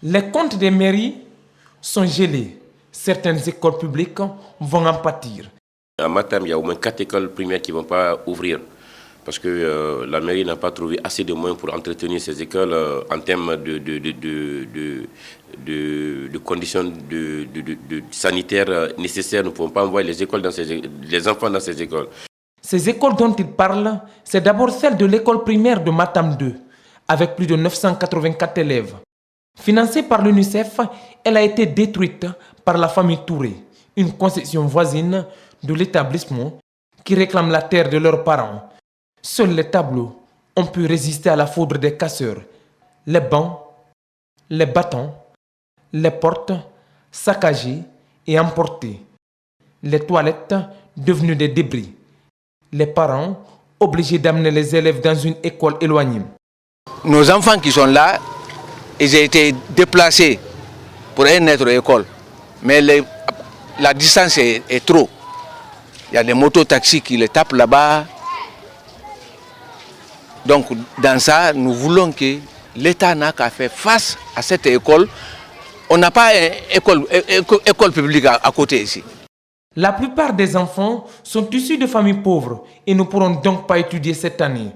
Les comptes des mairies sont gelés. Certaines écoles publiques vont en pâtir. À Matam, il y a au moins 4 écoles primaires qui ne vont pas ouvrir parce que la mairie n'a pas trouvé assez de moyens pour entretenir ces écoles en termes de conditions sanitaires nécessaires. Nous ne pouvons pas envoyer les enfants dans ces écoles. Ces écoles dont il parle, c'est d'abord celle de l'école primaire de Matam 2, avec plus de 984 élèves. Financée par l'UNICEF, elle a été détruite par la famille Touré, une concession voisine de l'établissement qui réclame la terre de leurs parents. Seuls les tableaux ont pu résister à la foudre des casseurs. Les bancs, les bâtons, les portes saccagées et emportées. Les toilettes devenues des débris. Les parents obligés d'amener les élèves dans une école éloignée. Nos enfants qui sont là, ils ont été déplacés pour une autre école. Mais la distance est trop. Il y a des mototaxis qui les tapent là-bas. Donc dans ça, nous voulons que l'État n'a qu'à faire face à cette école. On n'a pas une école publique à côté ici. La plupart des enfants sont issus de familles pauvres et ne pourront donc pas étudier cette année.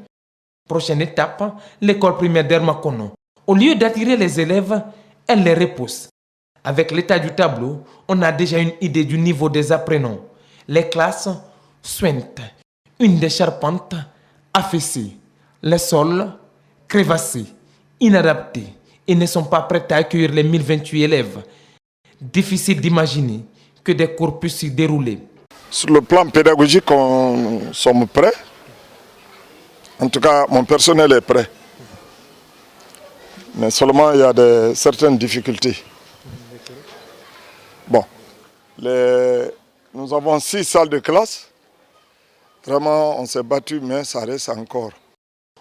Prochaine étape, l'école primaire d'Hermakono. Au lieu d'attirer les élèves, elle les repousse. Avec l'état du tableau, on a déjà une idée du niveau des apprenants. Les classes suintent, une des charpentes affaissée, les sols crévassés, inadaptés et ne sont pas prêts à accueillir les 1028 élèves. Difficile d'imaginer que des cours puissent s'y dérouler. Sur le plan pédagogique, nous sommes prêts. En tout cas, mon personnel est prêt. Mais seulement, il y a certaines difficultés. Bon, nous avons 6 salles de classe. Vraiment, on s'est battu, mais ça reste encore.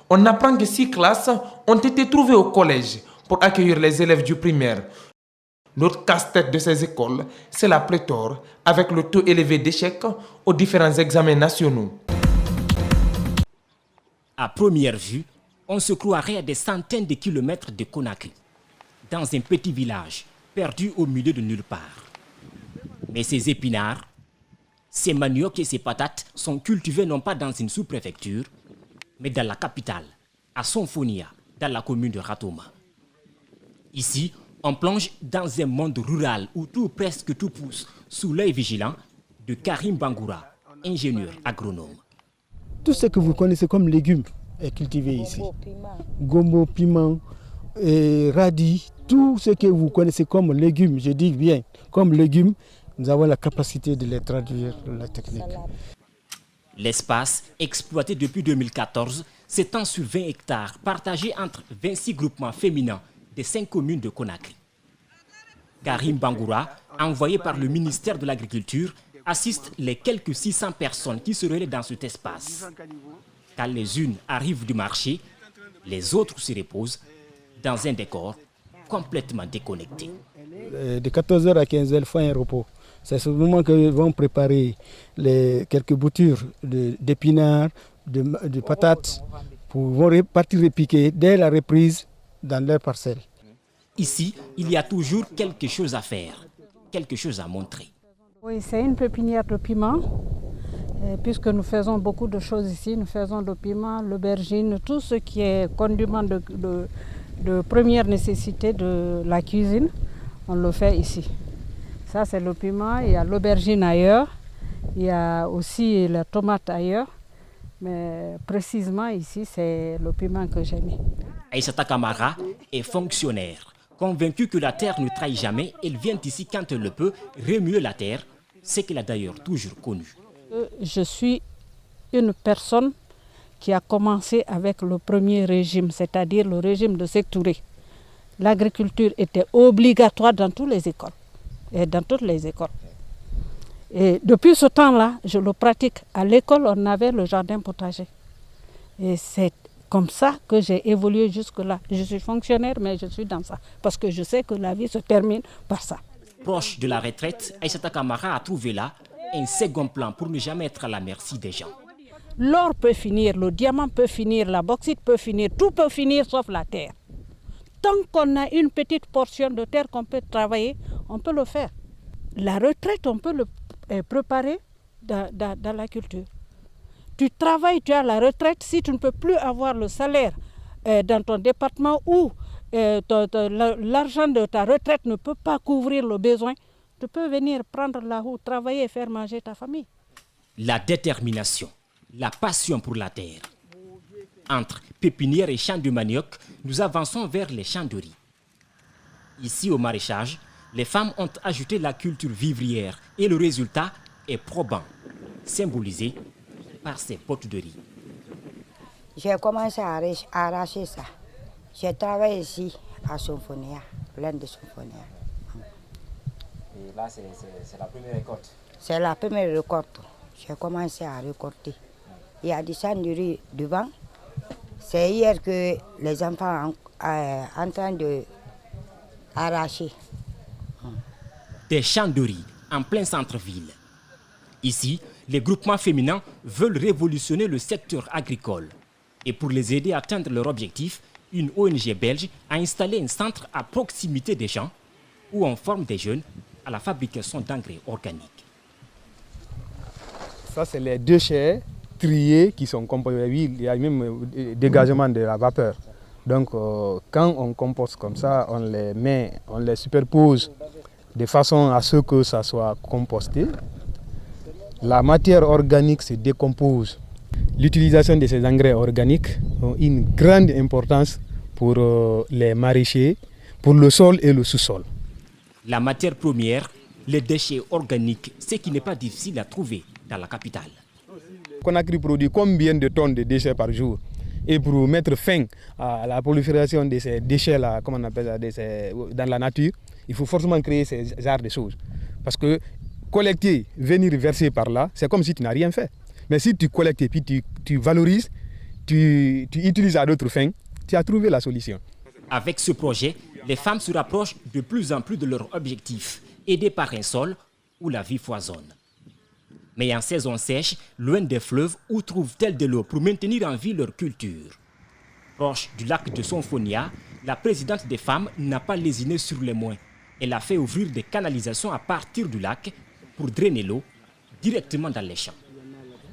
On apprend que 6 classes ont été trouvées au collège pour accueillir les élèves du primaire. L'autre casse-tête de ces écoles, c'est la pléthore, avec le taux élevé d'échecs aux différents examens nationaux. À première vue, on se croirait à des centaines de kilomètres de Conakry, dans un petit village perdu au milieu de nulle part. Mais ces épinards, ces maniocs et ces patates sont cultivés non pas dans une sous-préfecture, mais dans la capitale, à Sonfonia, dans la commune de Ratoma. Ici, on plonge dans un monde rural où presque tout pousse sous l'œil vigilant de Karim Bangoura, ingénieur agronome. Tout ce que vous connaissez comme légumes est cultivé ici. Gombo, piment, radis, tout ce que vous connaissez comme légumes, je dis bien, comme légumes, nous avons la capacité de les traduire dans la technique. L'espace, exploité depuis 2014, s'étend sur 20 hectares, partagés entre 26 groupements féminins des 5 communes de Conakry. Karim Bangoura, envoyé par le ministère de l'Agriculture, assiste les quelques 600 personnes qui se relaient dans cet espace. Quand les unes arrivent du marché, les autres se reposent dans un décor complètement déconnecté. De 14h à 15h, il faut un repos. C'est ce moment que vont préparer quelques boutures d'épinards, de patates, pour repartir repiquer dès la reprise dans leur parcelle. Ici, il y a toujours quelque chose à faire, quelque chose à montrer. Oui, c'est une pépinière de piment, puisque nous faisons beaucoup de choses ici. Nous faisons le piment, l'aubergine, tout ce qui est condiment de première nécessité de la cuisine, on le fait ici. Ça, c'est le piment, il y a l'aubergine ailleurs, il y a aussi la tomate ailleurs, mais précisément ici, c'est le piment que j'ai mis. Aïssata Kamara est fonctionnaire. Convaincue que la terre ne trahit jamais, elle vient ici quand elle le peut remuer la terre, ce qu'elle a d'ailleurs toujours connu. Je suis une personne qui a commencé avec le premier régime, c'est-à-dire le régime de Sékou Touré. L'agriculture était obligatoire dans toutes les écoles. Et dans toutes les écoles. Et depuis ce temps-là, je le pratique. À l'école, on avait le jardin potager. Et c'est comme ça que j'ai évolué jusque-là. Je suis fonctionnaire, mais je suis dans ça. Parce que je sais que la vie se termine par ça. Proche de la retraite, Aïssata Kamara a trouvé là un second plan pour ne jamais être à la merci des gens. L'or peut finir, le diamant peut finir, la bauxite peut finir, tout peut finir sauf la terre. tant qu'on a une petite portion de terre qu'on peut travailler, on peut le faire. La retraite, on peut le préparer dans la culture. Tu travailles, tu as la retraite, si tu ne peux plus avoir le salaire dans ton département ou l'argent de ta retraite ne peut pas couvrir le besoin, tu peux venir prendre la roue, travailler et faire manger ta famille. La détermination, la passion pour la terre. Entre pépinière et champs de manioc, nous avançons vers les champs de riz. Ici, au maraîchage, les femmes ont ajouté la culture vivrière et le résultat est probant, symbolisé par ces potes de riz. J'ai commencé à arracher ça. J'ai travaillé ici à Symphonia, plein de Symphonia. Et là, c'est la première récolte? C'est la première récolte. J'ai commencé à récolter. Il y a du champ de riz devant. C'est hier que les enfants sont en train de arracher. Des champs de riz en plein centre-ville. Ici, les groupements féminins veulent révolutionner le secteur agricole. Et pour les aider à atteindre leur objectif, une ONG belge a installé un centre à proximité des champs où on forme des jeunes à la fabrication d'engrais organiques. Ça, c'est les déchets triés qui sont composés. Il y a même dégagement de la vapeur. Donc, quand on composte comme ça, on les superpose de façon à ce que ça soit composté. La matière organique se décompose. L'utilisation de ces engrais organiques a une grande importance pour les maraîchers, pour le sol et le sous-sol. La matière première, les déchets organiques, ce qui n'est pas difficile à trouver dans la capitale. Conakry produit combien de tonnes de déchets par jour? Et pour mettre fin à la prolifération de ces déchets-là, comme on appelle ça, dans la nature, il faut forcément créer ces genres de choses. Parce que collecter, venir verser par là, c'est comme si tu n'as rien fait. Mais si tu collectes et puis tu valorises, tu utilises à d'autres fins, tu as trouvé la solution. Avec ce projet, les femmes se rapprochent de plus en plus de leur objectif, aidées par un sol où la vie foisonne. Mais en saison sèche, loin des fleuves, où trouvent-elles de l'eau pour maintenir en vie leur culture? Proche du lac de Symphonia, la présidente des femmes n'a pas lésiné sur les moyens. Elle a fait ouvrir des canalisations à partir du lac pour drainer l'eau directement dans les champs.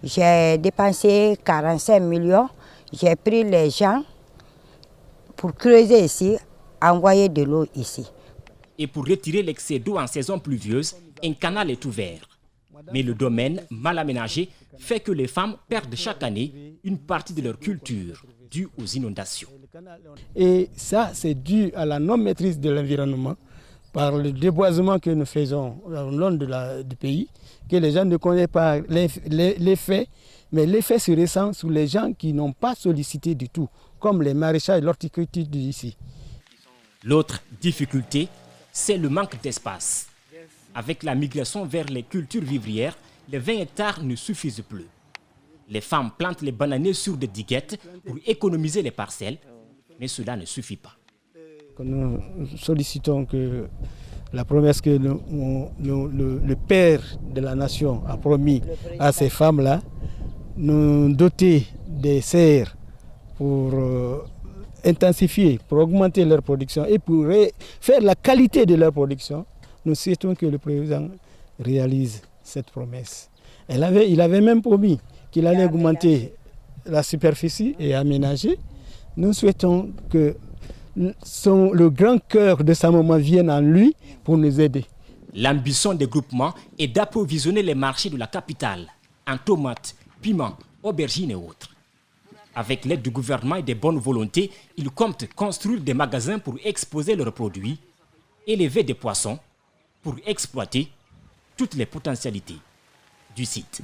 J'ai dépensé 45 millions. J'ai pris les gens pour creuser ici, envoyer de l'eau ici. Et pour retirer l'excès d'eau en saison pluvieuse, un canal est ouvert. Mais le domaine, mal aménagé, fait que les femmes perdent chaque année une partie de leur culture due aux inondations. Et ça, c'est dû à la non-maîtrise de l'environnement, par le déboisement que nous faisons au long du pays, que les gens ne connaissent pas l'effet, mais l'effet se ressent sur les gens qui n'ont pas sollicité du tout, comme les maraîchers et l'horticulture d'ici. L'autre difficulté, c'est le manque d'espace. Avec la migration vers les cultures vivrières, les 20 hectares ne suffisent plus. Les femmes plantent les bananiers sur des diguettes pour économiser les parcelles, mais cela ne suffit pas. Nous sollicitons que la promesse que le père de la nation a promis à ces femmes-là, nous doter des serres pour intensifier, pour augmenter leur production et pour faire la qualité de leur production. Nous souhaitons que le président réalise cette promesse. Il avait même promis qu'il allait augmenter la superficie et aménager. Nous souhaitons que le grand cœur de sa maman vienne en lui pour nous aider. L'ambition des groupements est d'approvisionner les marchés de la capitale en tomates, piments, aubergines et autres. Avec l'aide du gouvernement et des bonnes volontés, ils comptent construire des magasins pour exposer leurs produits, élever des poissons pour exploiter toutes les potentialités du site.